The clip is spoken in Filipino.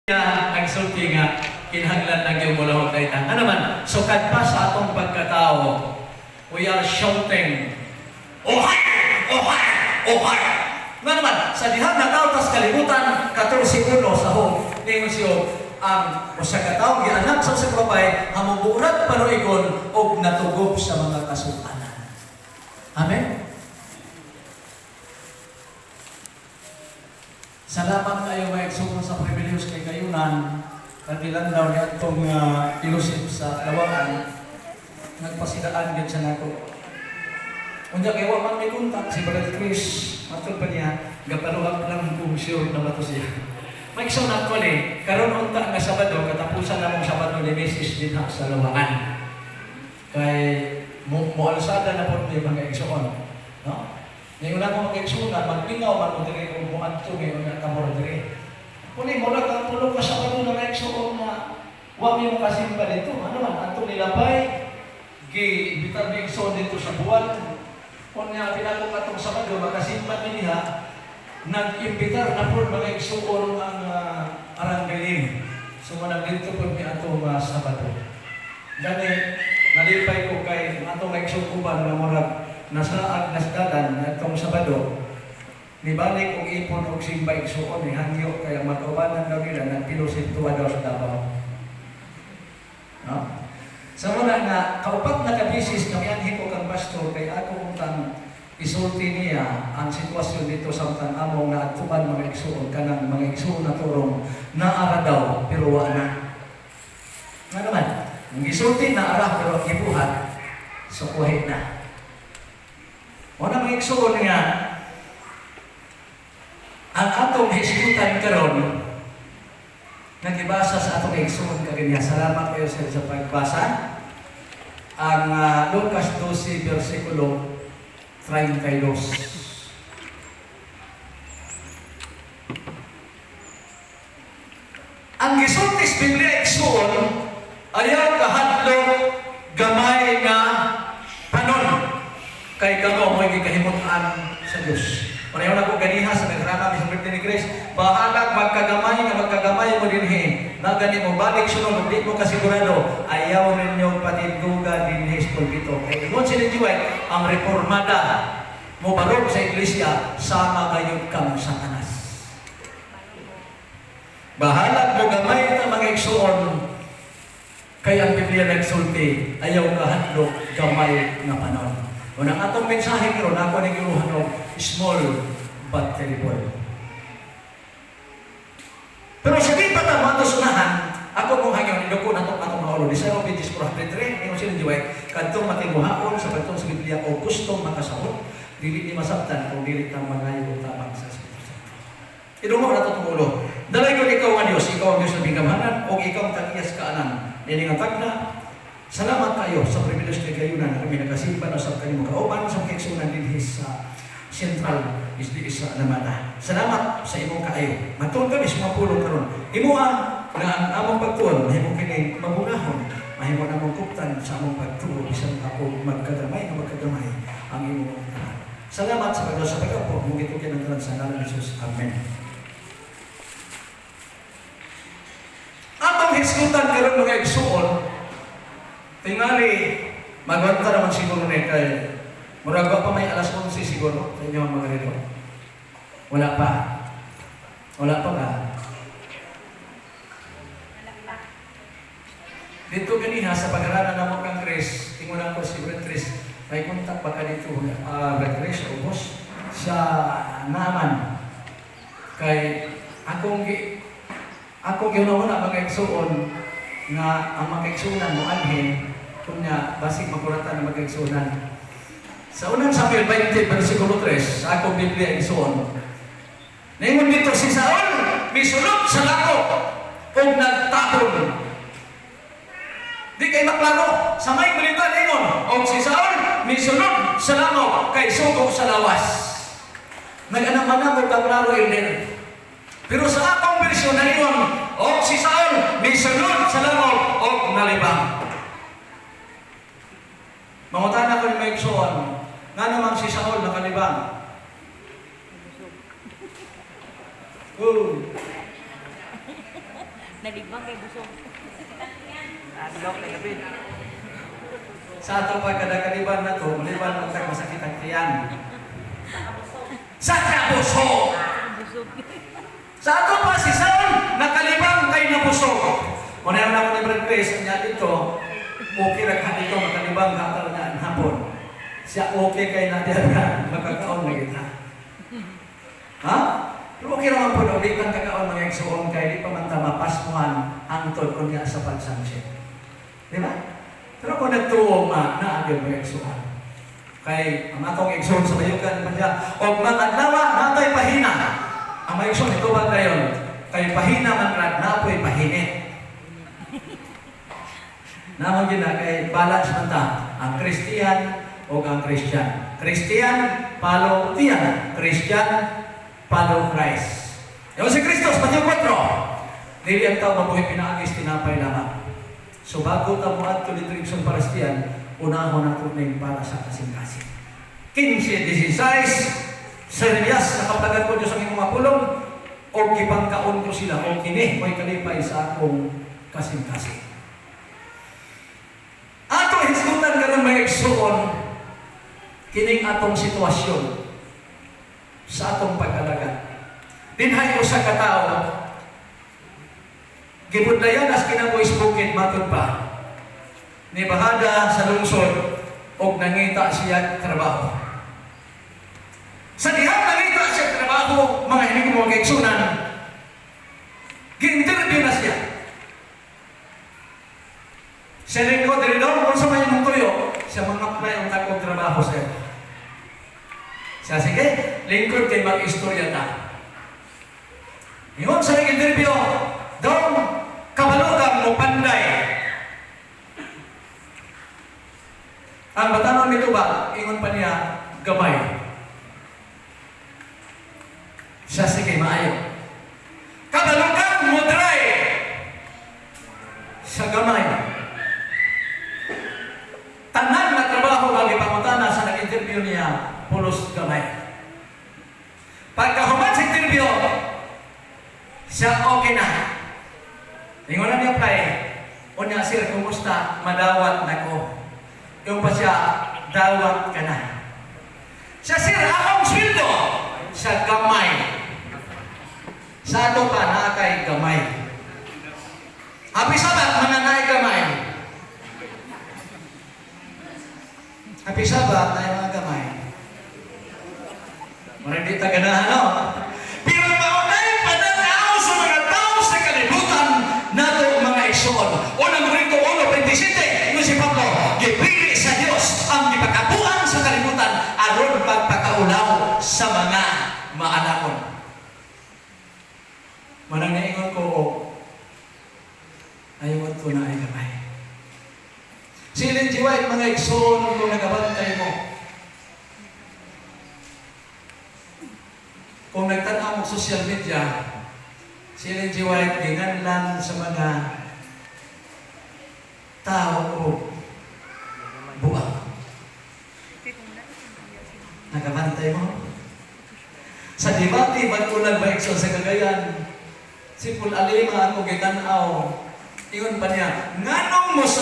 Nagsulti nga, kinahanglan lang yung mulahog na itang. Ano man, sukad pa sa atong pagkatao, we are shouting, Ohio! Ohio! Ohio! Nga naman, sa dihang natautas kalibutan, 14 sa home, ningon siyo, ang sa katao, gianak sa sakrapay, hamuburat panuigon, o natugob sa mga kasukanan. Amen? Salamat kayo mga igsoon sa pribilyos kay kayunan. Kandilan daw niya itong ilusip sa lawangan. Nagpasidaan din siya nako. Unya kay wa man may kontak si Brother Chris. Matod pa niya, gapaluhag lang kung sure na ba to siya. May igsoon actually, karon unta nga Sabado, katapusan namong Sabado ni Mrs. din sa lawangan. Kay mualsada na po may mga igsoon. No? Ngayon na mo mag-eksunan, magpingaw man mo diri kung muadto ngayon na kamor diri. Kuni mo lang ang tulog ka sa kano na eksuon na wa mo kasimba dito. Ano man ato nilabay gibitar mi eksuon dito sa buwan. Kunya pinako katong Sabado makasimba niya nag-imbitar na po mga eksuon ang aranggaling. So manang dito po mi ato Sabado. Gani nalipay ko kay ato eksuon kuban na murag nasa aglasdalan na itong Sabado, nibalik og ipon og simba igsuon ni hangyo kaya mag-ubanan daw nila nagpilusit tuwa daw sa Davao. No? Sa muna nga, kaupat na kabisis kami anhi ko kang pastor kay ako utang isulti niya ang sitwasyon dito sa utang among na atuban mga igsuon kanang mga igsuon na turong naara daw pero wa na. Nga naman, ang isulti na ara pero gibuhat so kuhit na. Wala mga igsuon nga, ang atong hisgutan karon nagibasa sa atong igsuon kaganya. Salamat kayo sa pagbasa. Ang Lucas 12, versikulo 32. Ang gisultis Biblia igsuon, ayaw kahadlok gamay nga panon. Kay kamo mo gigahimutan sa Dios. Pareho na ko ganiha sa nagrana sa birthday ni Chris, bahalag magkagamay mo dinhi. Na gani mo balik sunod di mo kasigurado ayaw ninyo patidguga dinhi sa pulpito. Kay ingon sila Jiway, ang reformada mo barog sa iglesia sama gayud kam sa tanas. Bahalag mo gamay na mga igsuon kay ang Biblia nagsulti ayaw kahadlok gamay nga panon. Unang atong mensahe karon ako ning giluhan og small but terrible. Pero sa di pa ta matusunahan, ako mong hangyo idoko nato atong maulo. Di sa Obedience 4:3, ingon sila Jiway, kadtong matinuhaon sa kadtong sa Biblia o gustong makasahod, dili ni masabtan kung dili ta mangayo tabang sa Espiritu Santo. Idungo nato tong ulo. Dalay ko ikaw nga Dios, ikaw ang Dios ng bingkamhanan o ikaw ang tag-iyas kaanan. Ini nga tagna. Salamat kayo sa pribilyos kay kayunan na kami nagasimpan sa kanyang kauban sa keksunan din sa Central SDS sa Alamada. Salamat sa imong kaayo. Matun kami sa mga pulong karon. Imuha na ang among pagtuon, mahimo kini mabunahon, mahimo na mong kuptan sa among pagtuo bisan ako magkagamay ang imong tanan. Salamat sa pagdaw sa pagkapo. Mugito kinanglan sa ngalan ni Jesus. Amen. Atong hisgutan karon mga igsuon, tingali, magwanta naman siguro na kay murag pa may alas 11 siguro sa inyo mga rito. Wala pa. Wala pa ba? Dito ganiha sa pag-aralan na mo kang Chris, tingunan ko si Brother Chris, may kontak ba ka dito, Brother Chris o boss, sa naman. Kay akong ginawa mga igsuon nga ang mga igsunan mo anhin kunya basig makuratan ang mga igsunan. Sa unang Samuel 20 versikulo 3 sa akong Biblia igsuon, naingon dito si Saul misulod sa lako ug nagtapon. Di kay maklaro sa may balita ningon og si Saul misulod sa lako kay sugo sa lawas. Nag-anam-anam og kaklaro ilin. Pero sa akong bersyon na ningon og si Saul misulod sa lako og nalibang. Mangutana ko ni Mike Soan, nga naman si Saul nakalibang. Nalibang kay busog. Adlok na gabi. Sa ato pagkadakaliban na to, maliban ng masakit ang tiyan. Sa kabusog! Busog. Sa ato pa si Saul, nakalibang kay nabusog. Kung na ako ni Brad Grace, niya dito, okay ra ka dito, nakalibang ka talaga ang hapon. Siya okay kay natin na makakaon na kita. Ha? Pero okay naman po, di kang kakaon mga igsuon kay di pa man ta mapasmuhan ang tod niya sa pagsansin. Di ba? Pero kung nagtuo na agad mga igsuon. Kay ang atong igsuon sa bayugan pa siya, o matadlawa natay pahina. Ang mga igsuon, ito ba ngayon? Kay pahina man rad na po'y pahinit. Namang gina kay balance man ta ang Kristiyan o ang Christian. Christian, follow tiyan. Christian, follow Christ. Ewan si Kristos, Mateo 4. Dili ang tao mabuhay pinaagis, tinapay lamang. So bago ta mo adto dito sa Parastian, unahon nato na para sa kasing-kasing. 15-16, Serias, nakaplagan ko Diyos ang imong mapulong, o gipangkaon ko sila, o kini, mo'y kalipay sa akong kasing-kasing. Ato hisgutan ka ng mga igsuon, kining atong sitwasyon sa atong pag-alaga. Dinhay ko sa katao, gibudlayan as kinabuhis bukid matod pa, ni bahada sa lungsod, og nangita siya trabaho. Sa dihang nangita siya trabaho, mga hinig mo kaigsunan, gi-interview na siya. Siya rin ko, dili daw, kung sa may mong tuyo, siya mag-apply ang takong trabaho sa iyo. Siya, sige, lingkod kay mag-istorya ta. Ngayon sa nag-interview, daw, kabalugan mo panday. Ang batanon nito ba, ingon pa niya, gamay. Siya, sige, maayo. Kabalugan mo dry. Sa gamay. Tanan na trabaho lagi pangutana sa nag-interview niya, pulos gamay. Pagkahuman sa interview, siya okay na. Ingon na niya apply. Unya, sir, kumusta? Madawat na ko. Yung pa siya, dawat ka na. Siya, sir, akong sweldo. Siya, gamay. Sa ato pa, nakay gamay. Happy Sabat, mananay gamay. Happy Sabat, tayo mga gamay. Marami taganahan, no? Pero maunay pananaw sa mga tao sa kalibutan nato mga igsoon. Unang Korinto 1:27, yung si Pablo, gipili sa Dios ang gipakabuan sa kalibutan aron pagpakaulaw sa mga maanakon. Manang naingon ko, ayaw ko na ay gamay. Silin jiway mga igsoon kung nagabantay mo. Kung nagtanaw mo social media, silin jiway ginganlan sa mga tao o buwag. Nagabantay mo? Sa debate, mag-ulag ba igsoon sa Cagayan? Si Paul Alima ako gitanaw. Ingon pa niya, nganong mo